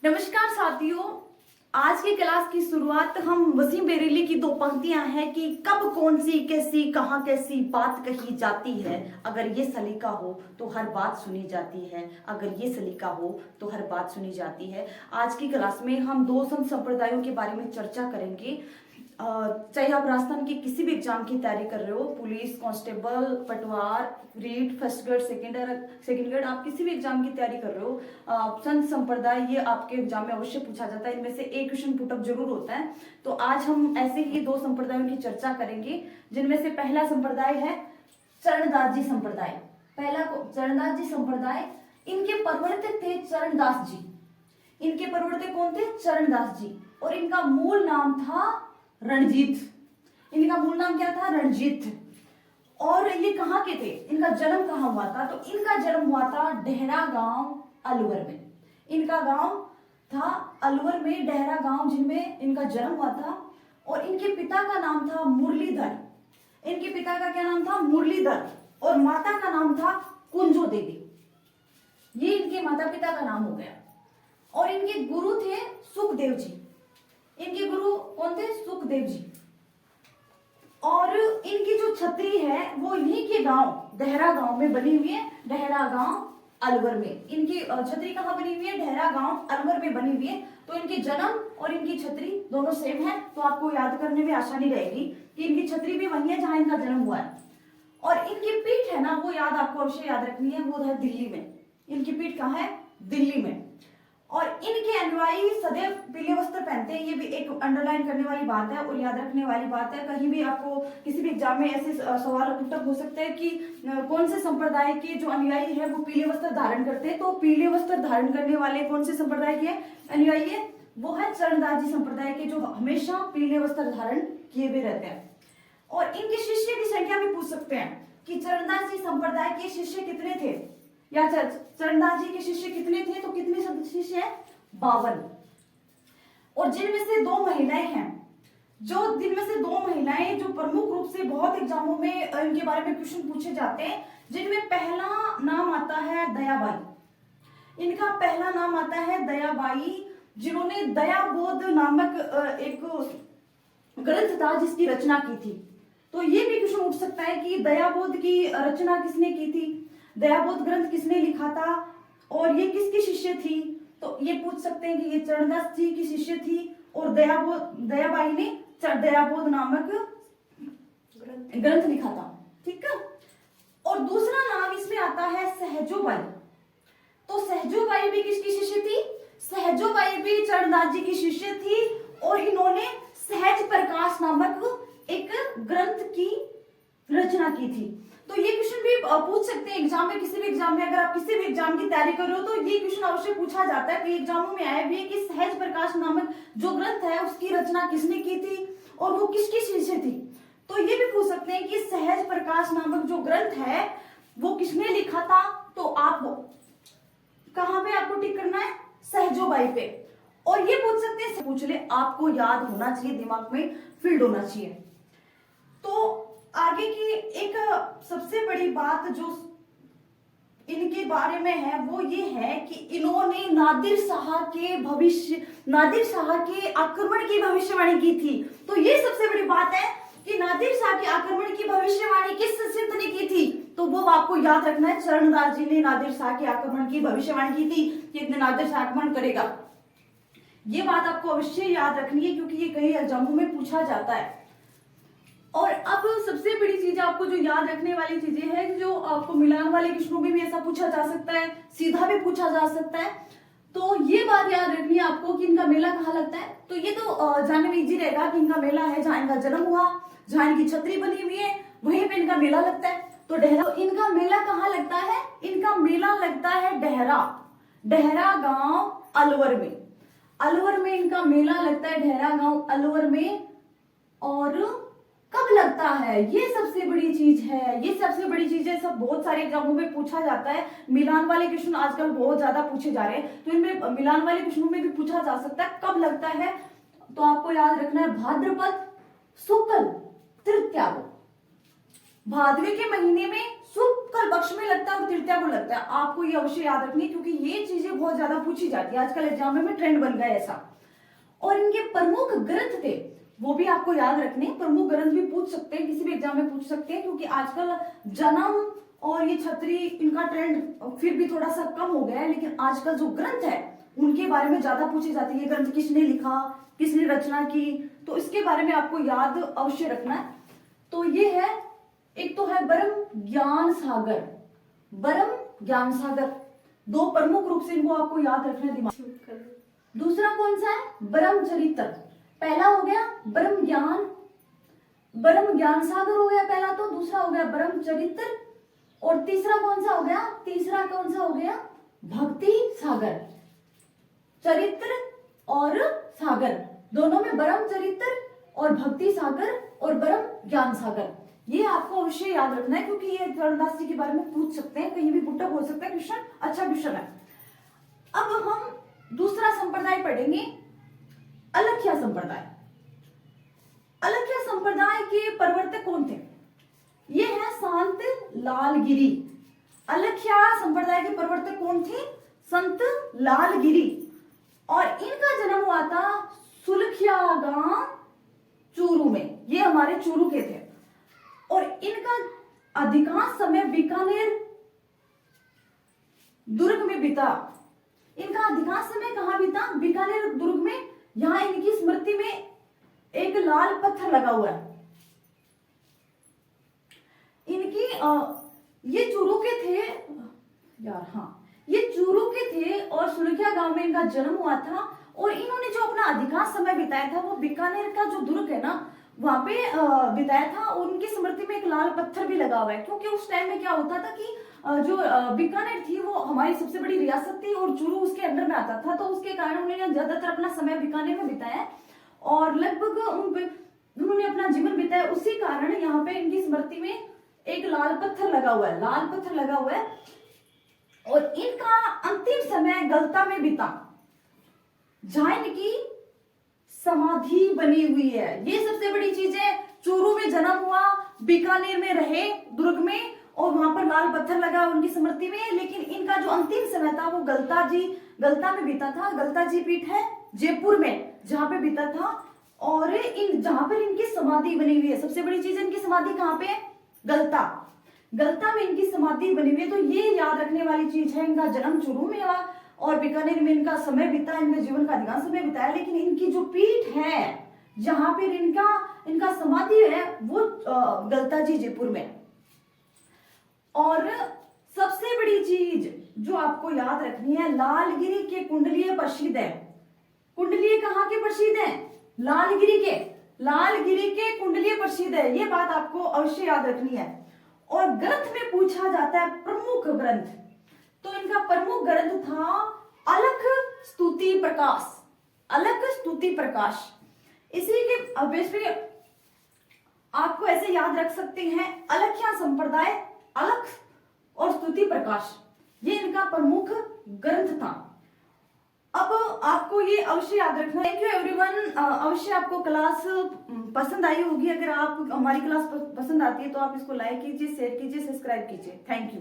नमस्कार साथियों। आज की क्लास की शुरुआत हम वसीम बेरेली की दो पंक्तियां हैं कि कब कौन सी कैसी कहाँ कैसी बात कही जाती है। अगर ये सलीका हो तो हर बात सुनी जाती है, अगर ये सलीका हो तो हर बात सुनी जाती है। आज की क्लास में हम दो संत संप्रदायों के बारे में चर्चा करेंगे। चाहे आप राजस्थान के किसी भी एग्जाम की तैयारी कर रहे हो, पुलिस, कांस्टेबल, पटवार, REET, first grade, second grade, आप किसी भी एग्जाम की तैयारी कर रहे हो, संत संप्रदाय ये आपके एग्जाम में अवश्य पूछा जाता है। इनमें से एक क्वेश्चन पुटअप जरूर होता है। तो आज हम ऐसे ही दो संप्रदायों की चर्चा करेंगे, जिनमें से पहला संप्रदाय है चरणदास जी संप्रदाय। पहला चरणदास जी संप्रदाय, इनके प्रवर्तक थे चरणदास जी। इनके प्रवर्तक कौन थे? चरणदास जी। और इनका मूल नाम था रणजीत। इनका मूल नाम क्या था? रणजीत। और ये कहाँ के थे? इनका जन्म कहाँ हुआ था? तो इनका जन्म हुआ था डेहरा गांव अलवर में। इनका गांव था अलवर में, डेहरा गांव, जिनमें इनका जन्म हुआ था। और इनके पिता का नाम था मुरलीधर। इनके पिता का क्या नाम था? मुरलीधर। और माता का नाम था कुंजो देवी। ये इनके माता पिता का नाम हो गया। और इनके गुरु थे सुखदेव जी। इनके गुरु कौन थे? सुखदेव जी। और इनकी जो छतरी है वो इन्हीं के गांव डेहरा गांव में बनी हुई है। डेहरा गांव अलवर में इनकी छतरी कहाँ बनी हुई है? डेहरा गांव अलवर में बनी हुई है। तो इनके जन्म और इनकी छतरी दोनों सेम है, तो आपको याद करने में आसानी रहेगी कि इनकी छतरी भी वही है जहां इनका जन्म हुआ है। और इनकी पीठ है ना, वो याद आपको अवश्य याद रखनी है, वो है दिल्ली में। इनकी पीठ कहाँ है? दिल्ली में। और इनके अनुयायी सदैव पीले वस्त्र पहनते हैं। ये भी एक अंडरलाइन करने वाली बात है और याद रखने वाली बात है। कहीं भी आपको किसी भी एग्जाम में ऐसे सवाल पुटअप हो सकते हैं कि कौन से संप्रदाय के जो अनुयायी है वो पीले वस्त्र धारण करते हैं। तो पीले वस्त्र धारण करने वाले कौन से संप्रदाय के अनुयायी है? वो है चरणदास जी संप्रदाय के, जो हमेशा पीले वस्त्र धारण किए हुए रहते हैं। और इनके शिष्य की संख्या भी पूछ सकते हैं कि चरणदास जी संप्रदाय के शिष्य कितने थे, या चरणदास जी के शिष्य कितने थे? तो कितने शिष्य हैं? 52। और जिनमें से दो महिलाएं हैं, जिनमें से दो महिलाएं जो प्रमुख रूप से बहुत एग्जामों में इनके बारे में क्वेश्चन पूछे जाते हैं, जिनमें पहला नाम आता है दयाबाई। इनका पहला नाम आता है दयाबाई, जिन्होंने दयाबोध नामक एक ग्रंथ था जिसकी रचना की थी। तो ये भी क्वेश्चन उठ सकता है कि दयाबोध की रचना किसने की थी, दयाबोध ग्रंथ किसने लिखा था, और ये किसकी शिष्य थी? तो ये पूछ सकते हैं कि ये चरणदास जी की शिष्य थी और दयाबाई ने दयाबोध नामक ग्रंथ लिखा था। ठीक है। और दूसरा नाम इसमें आता है सहजोबाई। तो सहजोबाई भी किसकी शिष्य थी? सहजोबाई भी चरणदास जी की शिष्य थी और इन्होंने सहज प्रकाश नामक एक ग्रंथ की रचना की थी। तो ये क्वेश्चन भी पूछ सकते हैं एग्जाम में, किसी भी एग्जाम में। अगर आप किसी भी एग्जाम की तैयारी कर रहे हो तो ये क्वेश्चन अवश्य पूछा जाता है। कई एग्जामों में आया भी है कि सहज प्रकाश नामक जो ग्रंथ है उसकी रचना किसने की थी और वो किसकी शिष्य थी। तो ये भी पूछ सकते हैं कि सहज प्रकाश नामक जो ग्रंथ है वो किसने लिखा था। तो आपको कहाँ पे आपको टिक करना है? सहजोबाई पे। और ये पूछ सकते हैं, पूछ ले, आपको याद होना चाहिए, दिमाग में फील्ड होना चाहिए। तो आगे की एक सबसे बड़ी बात जो इनके बारे में है वो ये है कि इन्होंने नादिर शाह के आक्रमण की भविष्यवाणी की थी। तो ये सबसे बड़ी बात है कि नादिर शाह के आक्रमण की भविष्यवाणी किस संत ने की थी। तो वो आपको याद रखना है, चरणदास जी ने नादिर शाह के आक्रमण की भविष्यवाणी की थी कि नादिर शाह आक्रमण करेगा। ये बात आपको अवश्य याद रखनी है क्योंकि ये कई एग्जामों में पूछा जाता है। और अब सबसे बड़ी चीज आपको जो याद रखने वाली चीजें हैं, जो आपको मिलान वाले क्वेश्चनों में भी ऐसा पूछा जा सकता है, सीधा भी पूछा जा सकता है। तो ये बात याद रखनी है आपको कि इनका मेला कहाँ लगता है। तो ये तो जानने में इजी रहेगा कि इनका मेला है जहाँ इनका जन्म हुआ, जहाँ इनकी छतरी बनी हुई है, वहीं पे इनका मेला लगता है। तो इनका मेला कहाँ लगता है? इनका मेला लगता है डेहरा गांव अलवर में। अलवर में इनका मेला लगता है, डेहरा गांव अलवर में। और कब लगता है? ये सबसे बड़ी चीज है। ये सबसे बड़ी चीज है, सब बहुत सारे एग्जामों में पूछा जाता है। मिलान वाले क्वेश्चन आजकल बहुत ज्यादा पूछे जा रहे हैं, तो इनमें मिलान वाले क्वेश्चनों में भी पूछा जा सकता है कब लगता है। तो आपको याद रखना है भाद्रपद शुक्ल तृतीया को। भादवे के महीने में शुक्ल कल पक्ष में लगता है और तृतीया को लगता है। आपको ये अवश्य याद रखनी है क्योंकि ये चीजें बहुत ज्यादा पूछी जाती है आजकल एग्जाम में ट्रेंड बन गया ऐसा। और इनके प्रमुख ग्रंथ थे वो भी आपको याद रखने। प्रमुख ग्रंथ भी पूछ सकते हैं, किसी भी एग्जाम में पूछ सकते हैं, क्योंकि आजकल जन्म और ये छतरी इनका ट्रेंड फिर भी थोड़ा सा कम हो गया है, लेकिन आजकल जो ग्रंथ है उनके बारे में ज्यादा पूछी जाती है। ये ग्रंथ किसने लिखा, किसने रचना की, तो इसके बारे में आपको याद अवश्य रखना है। तो ये है, एक तो है ब्रह्म ज्ञान सागर, ब्रह्म ज्ञान सागर, दो प्रमुख रूप से इनको आपको याद रखना है दिमाग। दूसरा कौन सा है, ब्रह्म चरित्र। पहला हो गया ब्रह्म ज्ञान सागर हो गया पहला, तो दूसरा हो गया ब्रह्म चरित्र, और तीसरा कौन सा हो गया, भक्ति सागर। चरित्र और सागर दोनों में ब्रह्म चरित्र और भक्ति सागर और ब्रह्म ज्ञान सागर, ये आपको अवश्य याद रखना है क्योंकि ये धर्मदास जी के बारे में पूछ सकते हैं, कहीं भी पुटअप हो सकता है क्वेश्चन, अच्छा क्वेश्चन है। अब हम दूसरा संप्रदाय पढ़ेंगे, अलख्या संप्रदाय। अलख्या संप्रदाय के प्रवर्तक कौन थे, ये है संत लालगिरी। अलख्या संप्रदाय के प्रवर्तक कौन थे, संत लालगिरी, और इनका जन्म हुआ था सुलखिया गांव चूरू में, ये हमारे चूरू के थे, और इनका अधिकांश समय बीकानेर दुर्ग में बीता। इनका अधिकांश समय कहां बीता, बीकानेर दुर्ग में। यहां इनकी स्मृति में एक लाल पत्थर लगा हुआ है। इनकी ये चूरू के थे यार, हाँ ये चूरू के थे और सुलखिया गांव में इनका जन्म हुआ था, और इन्होंने जो अपना अधिकांश समय बिताया था वो बीकानेर का जो दुर्ग है ना वहां पे बिताया था। उनकी स्मृति में एक लाल पत्थर भी लगा हुआ है, क्योंकि उस टाइम में क्या होता था कि जो बीकानेर थी वो हमारी सबसे बड़ी रियासत थी और चूरू उसके अंडर में आता था, तो उसके कारण उन्होंने ज्यादातर अपना समय बीकानेर में बिताया और लगभग उन्होंने अपना जीवन बिताया। उसी कारण यहाँ पे इनकी स्मृति में एक लाल पत्थर लगा हुआ है, लाल पत्थर लगा हुआ है, और इनका अंतिम समय गलता में बीता, जहां इनकी समाधि बनी हुई है। ये सबसे बड़ी चीज है, चूरू में जन्म हुआ, बीकानेर में रहे दुर्ग में, और वहां पर लाल पत्थर लगा उनकी स्मृति में, लेकिन इनका जो अंतिम समय था वो गलता में बीता था। गलता जी पीठ है जयपुर में, जहां पे बीता था, और जहां पर इनकी समाधि बनी हुई है। सबसे बड़ी चीज इनकी समाधि कहाँ पे है, गलता में इनकी समाधि बनी हुई है। तो ये याद रखने वाली चीज है, इनका जन्म चूरू में हुआ और बीकानेर में इनका समय बीता, इनके जीवन का अधिकांश समय बिताया, लेकिन इनकी जो पीठ है जहां पर इनका समाधि है वो गलता जी जयपुर में। और सबसे बड़ी चीज जो आपको याद रखनी है, लालगिरी के कुंडलीय प्रसिद्ध है। कुंडलीय कहाँ के प्रसिद्ध है, लालगिरी के कुंडलीय प्रसिद्ध है, ये बात आपको अवश्य याद रखनी है। और ग्रंथ में पूछा जाता है प्रमुख ग्रंथ, तो इनका प्रमुख ग्रंथ था अलख स्तुति प्रकाश। इसी के बेस पे आपको ऐसे याद रख सकते हैं, अलख्या संप्रदाय, अलख और स्तुति प्रकाश, ये इनका प्रमुख ग्रंथ था। अब आपको ये अवश्य याद रखना है। Thank you everyone. अवश्य आपको क्लास पसंद आई होगी। अगर आप हमारी क्लास पसंद आती है तो आप इसको लाइक कीजिए, शेयर कीजिए, सब्सक्राइब कीजिए। Thank you.